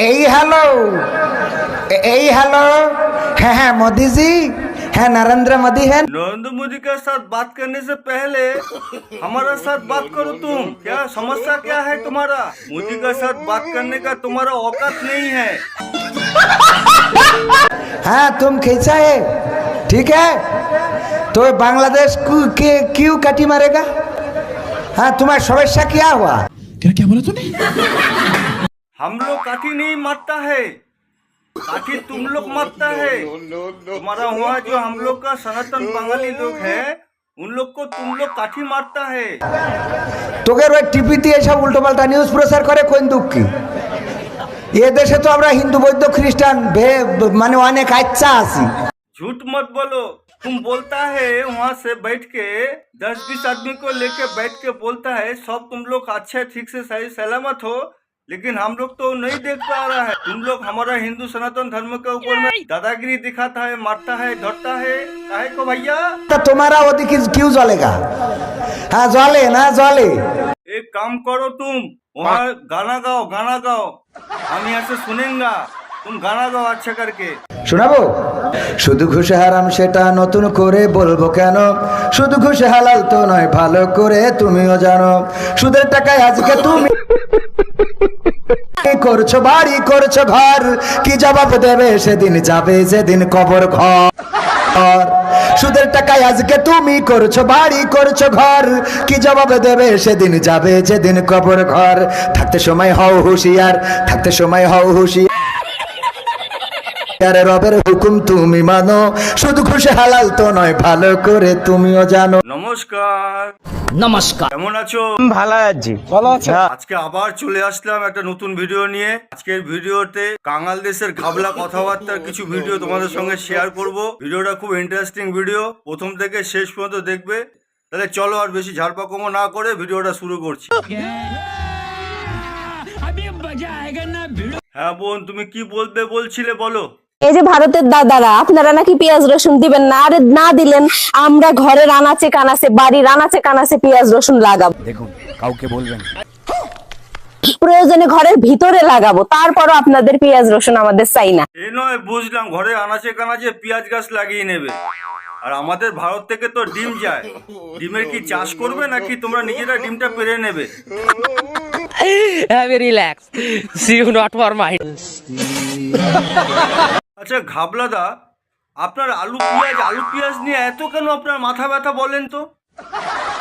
এই হ্যালো, এই হ্যালো। হ্যাঁ হ্যাঁ मोदी जी, है नरेंद्र मोदी है। नरेंद्र मोदी के साथ बात करने से पहले हमारा साथ बात करो तुम। क्या समस्या क्या है तुम्हारा? मोदी के साथ बात करने का तुम्हारा औकात नहीं है। हाँ तुम कैसा है? ठीक है तो बांग्लादेश के क्यों काटी मारेगा? हाँ तुम्हारा समस्या क्या हुआ? क्या बोला तूने? हम लोग काठी नहीं मारता है, काठी तुम लोग मारता है। तुम्हारा वहाँ जो हम लोग का सनातन बंगाली लोग है उन लोग को तुम लोग काठी मारता है। তোদের ওই টিভিতে এসব উল্টোপাল্টা নিউজ প্রচার করে কোন দুঃখী? এ দেশে তো আমরা হিন্দু বৌদ্ধ খ্রিস্টান মানে অনেক আচ্ছা আছি। झूठ मत बोलो। तुम बोलता है वहाँ से बैठ के 10-20 आदमी को लेके बैठ के बोलता है सब तुम लोग अच्छे ठीक से सही सलामत हो, लेकिन हम लोग तो नहीं देख पा रहा है। तुम लोग हमारा हिंदू सनातन धर्म के ऊपर में दादागिरी दिखाता है, मारता है, धरता है। काहे को भैया? तो तुम्हारा ओदिके क्यों जलेगा? हाँ जले ना जले। एक काम करो तुम वहाँ गाना गाओ, गाना गाओ। हम यहाँ से सुनेंगे। तुम गाना गाओ अच्छा करके। শোনাবো? শুধু ঘুষ হারাম সেটা নতুন করে বলবো কেন? শুধু ঘুষ হালাল তো নয় ভালো করে তুমিও জানো। সুদের টাকায় আজকে তুমি করছো বাড়ি করছো ঘর, কি জবাব দেবে সেদিন যাবে যেদিন কবর ঘর। সুদের টাকায় আজকে তুমি করছো বাড়ি করছো ঘর, কি জবাব দেবে সেদিন যাবে যেদিন কবর ঘর। থাকতে সময় হও হুঁশিয়ার, থাকতে সময় হও হুঁশিয়ার। রবের হুকুম তুমি মানো, শুধু খুশি হালাল তো নয় ভালো করে তুমিও জানো। নমস্কার। নমস্কার, কেমন আছো? ভালো আছি। ভালো আছে? আজকে আবার চলে আসলাম একটা নতুন ভিডিও নিয়ে। আজকের ভিডিওতে কাঙাল দেশের ঘাবলা কথাবার্তার কিছু ভিডিও তোমাদের সঙ্গে শেয়ার করব। ভিডিওটা খুব ইন্টারেস্টিং ভিডিও, প্রথম থেকে শেষ পর্যন্ত দেখবে। তাহলে চলো আর বেশি ঝাড়পাকমো না করে ভিডিওটা শুরু করছি। হ্যাঁ বোন, তুমি কি বলবে বলছিলে বলো। এই যে ভারতের দাদারা আপনারা নাকি পেঁয়াজ রসুন দিবেন না, আরে না দিলেন আমরা ঘরের আনাচে কানাচে বাড়ির আনাচে কানাচে পেঁয়াজ রসুন লাগাবো। দেখুন কাউকে বলবেন, প্রয়োজনে ঘরের ভিতরে লাগাবো, তারপরও আপনাদের পেঁয়াজ রসুন আমাদের চাই না। এ নয় বুঝলাম, ঘরে আনাচে কানাচে পেঁয়াজ গাছ লাগিয়ে নেবে। আর আমাদের ভারত থেকে তো ডিম যায়, ডিমের কি চাষ করবে নাকি তোমরা নিজেরা ডিমটা পেরে নেবে? Relax, see you not for my. আচ্ছা ঘাবলাদা, আপনার আলু পেঁয়াজ নিয়ে এত কেন আপনার মাথা ব্যথা বলেন তো?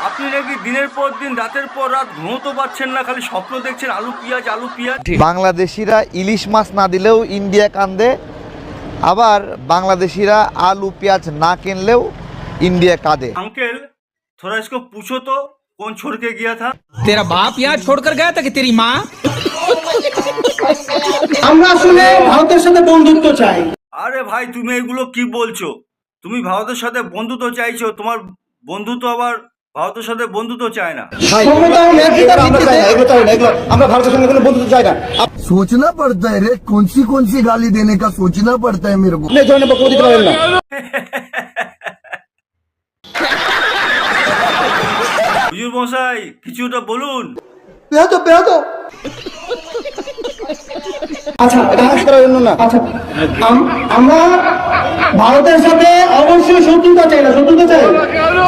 আপনি নাকি দিনের পর দিন রাতের পর রাত ঘুমোতে পারছেন না, খালি স্বপ্ন দেখছেন আলু পেঁয়াজ আলু পেঁয়াজ। বাংলাদেশিরা ইলিশ মাছ না দিলেও ইন্ডিয়া কান্দে, আবার বাংলাদেশিরা আলু পেঁয়াজ না কিনলেও ইন্ডিয়া কাঁদে। अंकल थोड़ा इसको पूछो तो कौन छोड़ के गया था? तेरा बाप यहाँ छोड़कर गया था कि तेरी माँ? আমরা আসলে ভারতের সাথে বন্ধুত্ব চাই। আরে ভাই তুমি এগুলো কি বলছো? তুমি ভারতের সাথে বন্ধুত্ব চাইছো, তোমার বন্ধু তো আবার ভারতের সাথে বন্ধুত্ব চায় না। আমরা ভারতের সঙ্গে কোনো বন্ধুত্ব চাই না। सोचना पड़ता है रे, कौन सी गाली देने का सोचना पड़ता है मेरे को। আপনি এই ধরনের বক্তব্য দিতে পারেন না। হুজুর মশাই কিছুটা বলুন। বেহাতো আচ্ছা এটা হাস করার জন্য না। আচ্ছা আমরা ভারতের সাথে অবশ্যই শত্রুতা চাই না, শত্রুতা চাই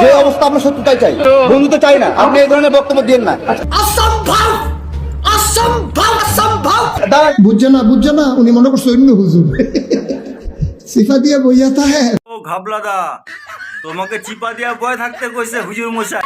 যে অবস্থা আমরা শত্রুতাই চাই, বন্ধুত্ব চাই না। আপনি এই ধরনের বক্তব্য দিন না। অসম্ভব অসম্ভব অসম্ভব। বুঝছে না উনি মনে করছে অন্য হুজুর সিফা দিয়ে বইয়াতা হ্যাঁ। ও ঘাবলাদা, তোমাকে চিপা দিয়া বয় থাকতে কইছে হুজুর মশাই।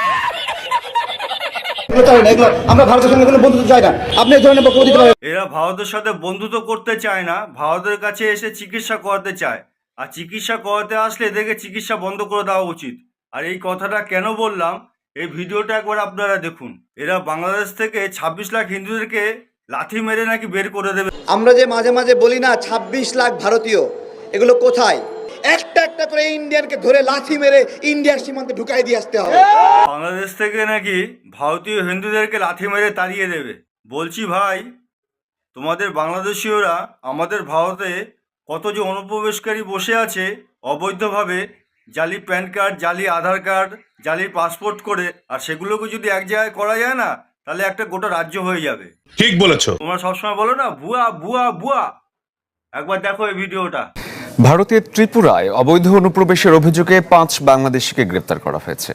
আমরা ভারতের সঙ্গে কোনো বন্ধুত্ব চাই না। আপনি এই ধরনের বক্তব্য দিতে পারেন। এরা ভারতের সাথে বন্ধুত্ব করতে চায় না, ভারতের কাছে এসে চিকিৎসা করাতে চায়। আর চিকিৎসা করাতে আসলে এদেরকে চিকিৎসা বন্ধ করে দেওয়া উচিত। আর এই কথাটা কেন বললাম, এই ভিডিওটা একবার আপনারা দেখুন। এরা বাংলাদেশ থেকে 26 লাখ হিন্দুদেরকে লাথি মেরে নাকি বের করে দেবে। আমরা যে মাঝে মাঝে বলি না 26 লাখ ভারতীয়, এগুলো কোথায়? একটা একটা করে ইন্ডিয়ানকে ধরে লাথি মেরে ইন্ডিয়ার সীমান্তে ঢুকাই দিয়ে আসতে হবে। বাংলাদেশ থেকে নাকি ভারতীয় হিন্দুদেরকে লাথি মেরে তাড়িয়ে দেবে। বলছি ভাই, তোমাদের বাংলাদেশীয়রা আমাদের ভারতে কত যে অনুপ্রবেশকারী বসে আছে অবৈধভাবে, জালি প্যান কার্ড, জালি আধার কার্ড, জালি পাসপোর্ট করে, আর সেগুলোকে যদি এক জায়গায় করা যায় না, তাহলে একটা গোটা রাজ্য হয়ে যাবে। ঠিক বলেছো। তোমরা সবসময় বলো না ভুয়া ভুয়া ভুয়া, একবার দেখো এই ভিডিওটা। ভারতের ত্রিপুরায় অবৈধ অনুপ্রবেশের অভিযোগে 5 বাংলাদেশিকে গ্রেপ্তার করা হয়েছে।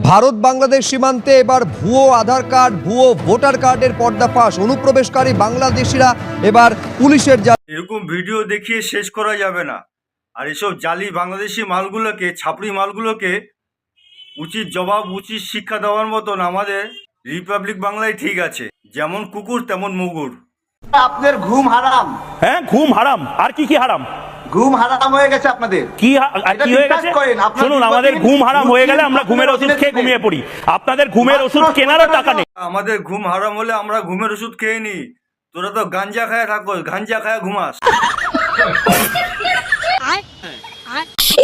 ভারত বাংলাদেশ সীমান্তে এবার ভুয়ো আধার কার্ড, ভুয়ো ভোটার কার্ডের পর্দাফাশ। অনুপ্রবেশকারী বাংলাদেশিরা এবার পুলিশের এরকম ভিডিও দেখিয়ে শেষ করা যাবে না। আর এসব জালি বাংলাদেশি মালগুলোকে, ছাপড়ি মালগুলোকে উচিত জবাব, উচিত শিক্ষা দেওয়ার মতন আমাদের রিপাবলিক বাংলায় ঠিক আছে। যেমন কুকুর তেমন মুগুর। আপনাদের ঘুম হারাম। হ্যাঁ, ঘুম হারাম। আর কি কি হারাম? ঘুম হারাম হয়ে গেছে আপনাদের। কি হয়ে গেছে? শুনুন, আমাদের ঘুম হারাম হয়ে গেলে আমরা ঘুমের ওষুধ খেয়ে ঘুমিয়ে পড়ি। আপনাদের ঘুমের ওষুধ কেনারও টাকা নেই। আমাদের ঘুম হারাম হলে আমরা ঘুমের ওষুধ খেয়ে নি। তোরা তো গাঞ্জা খায় থাকোস, গাঞ্জা খায় ঘুমাস।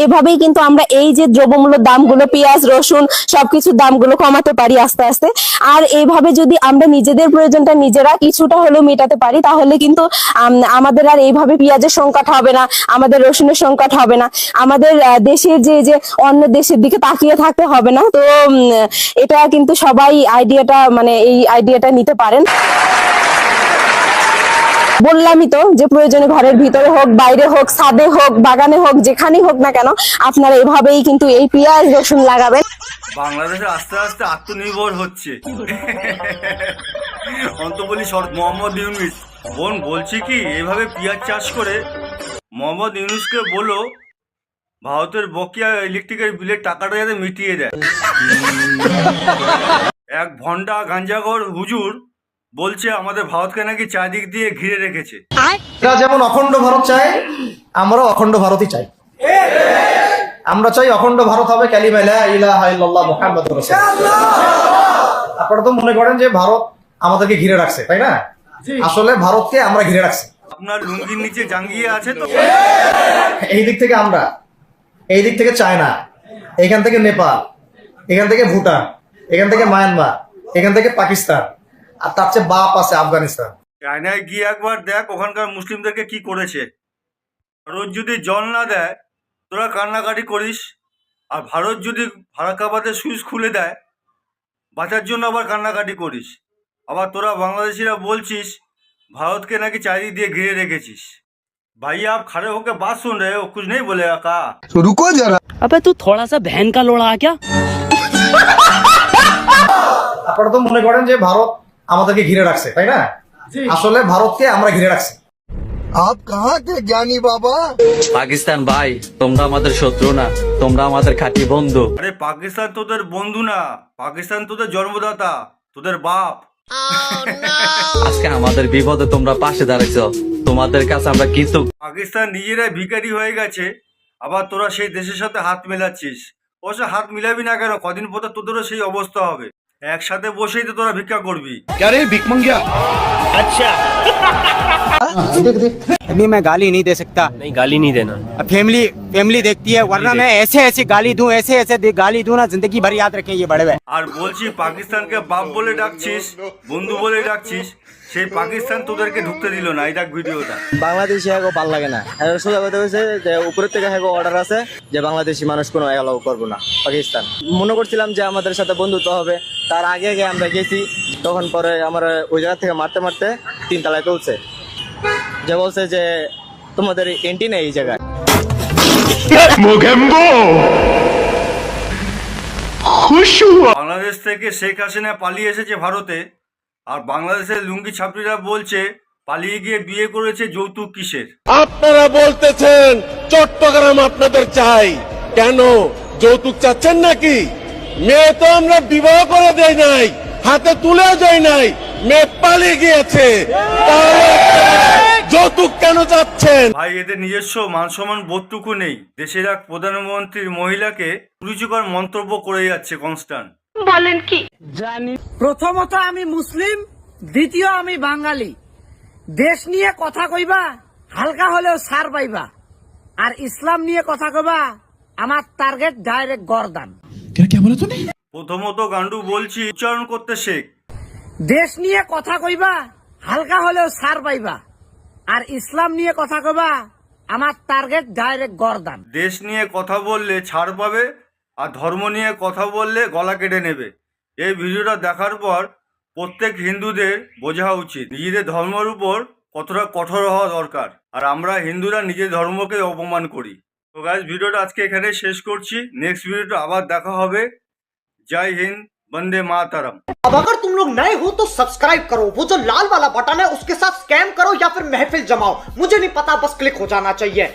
এভাবেই কিন্তু আমরা এই যে দ্রব্যমূল্যের দামগুলো, পেঁয়াজ রসুন সবকিছুর দামগুলো কমাতে পারি আস্তে আস্তে। আর এইভাবে যদি আমরা নিজেদের প্রয়োজনটা নিজেরা কিছুটা হলেও মেটাতে পারি, তাহলে কিন্তু আমাদের আর এইভাবে পেঁয়াজের সংকট হবে না, আমাদের রসুনের সংকট হবে না, আমাদের দেশের যে অন্য দেশের দিকে তাকিয়ে থাকতে হবে না। তো এটা কিন্তু সবাই এই আইডিয়াটা নিতে পারেন। বললামই তো যে প্রয়োজনে ঘরের ভিতরে হোক, বাইরে হোক, ছাদে হোক, বাগানে হোক, যেখানেই হোক না কেন আপনারা এভাবেই কিন্তু এই পেঁয়াজ রসুন লাগাবেন। বাংলাদেশে আস্তে আস্তে আত্মনির্ভর হচ্ছে। অন্ত বলি মোহাম্মদ ইউনুস বোন বলছি কি, এইভাবে পেঁয়াজ চাষ করে মোহাম্মদ ইউনুসকে বলো ভারতের বকেয়া ইলেকট্রিকের বিলের টাকাটা যাতে মিটিয়ে দেয়। এক ভন্ডা গাঞ্জাগর হুজুর বলছে আমাদের ভারতকে নাকি চারদিক দিয়ে ঘিরে রেখেছে। এরা যেমন অখণ্ড ভারত চায়, আমরাও অখণ্ড ভারতই চাই। আমরা চাই অখণ্ড ভারত হবে কালিমা লা ইলাহা ইল্লাল্লাহ মুহাম্মাদুর রাসূলুল্লাহ। আপনারা তো মনে করেন যে ভারত আমাদেরকে ঘিরে রাখছে, তাই না? আসলে ভারতকে আমরা ঘিরে রাখছি। আপনার লুঙ্গির নিচে জাঙ্গিয়ে আছে তো। এই দিক থেকে আমরা, এই দিক থেকে চায়না, এখান থেকে নেপাল, এখান থেকে ভুটান, এখান থেকে মায়ানমার, এখান থেকে পাকিস্তান, আর তার চেয়ে বাপ আছে আফগানিস্তান। চায়নায় গিয়ে একবার দেখ ওখানকার মুসলিমদেরকে কি করেছে। ভারত যদি জল না দেয় তোরা কান্নাকাটি করিস, আর ভারত যদি ফারাক্কাবাদের সুইচ খুলে দেয় বাঁচার জন্য আবার কান্নাকাটি করিস। আবার তোরা বাংলাদেশিরা বলছিস ভারতকে নাকি চারিদিক দিয়ে ঘিরে রেখেছিস। भाई आप खड़े होकर बात सुन रहे हो, कुछ नहीं बोलेगा का? तो रुको जरा। अबे तू थोड़ा सा बहन का लोड़ा क्या? আপনারা তো মনে করেন যে ভারত আমাদেরকে ঘিরে রাখছে, তাই না? আসলে ভারতকে আমরা ঘিরে রাখছি। आप कहाँ थे ज्ञानी बाबा? পাকিস্তান ভাই, তোমরা আমাদের শত্রু না, তোমরা আমাদের খাঁটি বন্ধু। আরে পাকিস্তান তোদের বন্ধু না, পাকিস্তান তোদের জন্মদাতা, তোদের বাপ। আজকে আমাদের বিপদে তোমরা পাশে দাঁড়াইছো, তোমাদের কাছে আমরা কিছু। পাকিস্তান নিজেরাই ভিখারি হয়ে গেছে, আবার তোরা সেই দেশের সাথে হাত মেলাচ্ছিস। অবশ্য হাত মিলাবি না কেন, কদিন পর তোদেরও সেই অবস্থা হবে। একসাথে বসেই তো তোরা ভিক্ষা করবি। আচ্ছা, अभी मैं गाली नहीं दे सकता। नहीं, गाली नहीं देना। फैमिली देखती है, वरना मैं ऐसे गाली दूं, ऐसे गाली दूं ना, जिंदगी भर याद रखें ये बड़े। আর বলছি পাকিস্তানকে বাপ বলে ডাকছিস, বন্ধু বলে ডাকছিস, সেই পাকিস্তান তোদেরকে ঢুকতে দিল না। এই দেখ ভিডিওটা। বাংলাদেশি হ্যাঁ ভালো লাগে না। সোজা কথা হচ্ছে যে উপরের থেকে হ্যাঁ অর্ডার আছে যে বাংলাদেশি মানুষ কোনো এলাও করবো না পাকিস্তান। মনে করছিলাম যে আমাদের সাথে বন্ধুত্ব হবে, তার আগে আমরা গেছি, তখন পরে আমার ওই জায়গা থেকে মারতে মারতে 3 তলায় তুলছে, যে বলছে যে তোমাদের এন্ট্রি নেই এই জায়গায়। বাংলাদেশ থেকে শেখ হাসিনা পালিয়ে এসেছে ভারতে, আর বাংলাদেশের লুঙ্গি ছাত্রীরা বলছে পালিয়ে গিয়ে বিয়ে করেছে, যৌতুক কিসের? আপনারা বলতেছেন চট্টগ্রাম আপনাদের চাই, কেন যৌতুক চাচ্ছেন নাকি? মেয়ে তো আমরা বিবাহ করে দেই নাই, হাতে তুলেও দেই নাই, মেয়ে পালিয়ে গিয়েছে, তাহলে যৌতুক কেন চাচ্ছেন? ভাই এদের নিজস্ব মান সম্মান বোধটুকু নেই। দেশের এক প্রধানমন্ত্রীর মহিলাকে কুরুচিকর মন্তব্য করে যাচ্ছে কনস্ট্যান্ট। বলেন কি? প্রথমত আমি মুসলিম, দ্বিতীয় আমি বাঙালি। দেশ নিয়ে কথা কইবা হালকা হলেও ছাড় পাইবা, আর ইসলাম নিয়ে কথা কইবা আমার টার্গেট ডাইরেক্ট গর্দান। क्या बोला तूने? প্রথমত গান্ডু বলছি উচ্চারণ করতে শেখ। দেশ নিয়ে কথা কইবা হালকা হলেও ছাড় পাইবা, আর ইসলাম নিয়ে কথা কইবা আমার টার্গেট ডাইরেক্ট গর্দান। দেশ নিয়ে কথা বললে ছাড় পাবে, আর ধর্ম নিয়ে কথা বললে গলা কেটে নেবে। এই ভিডিওটা দেখার পর প্রত্যেক হিন্দুদের বোঝা উচিত নিজেদের ধর্মের উপর কতটা কঠোর হওয়া দরকার। আর আমরা হিন্দুরা নিজের ধর্মকে অপমান করি। তো গাইস, ভিডিওটা আজকে এখানে শেষ করছি। নেক্সট ভিডিওটা আবার দেখা হবে। জয় হিন্দ, বন্দে মাতরম। अब अगर तुम लोग नए हो तो सब्सक्राइब करो, वो जो लाल वाला बटन है उसके साथ स्कैम करो या फिर महफिल जमाओ, मुझे नहीं पता, बस क्लिक हो जाना चाहिए।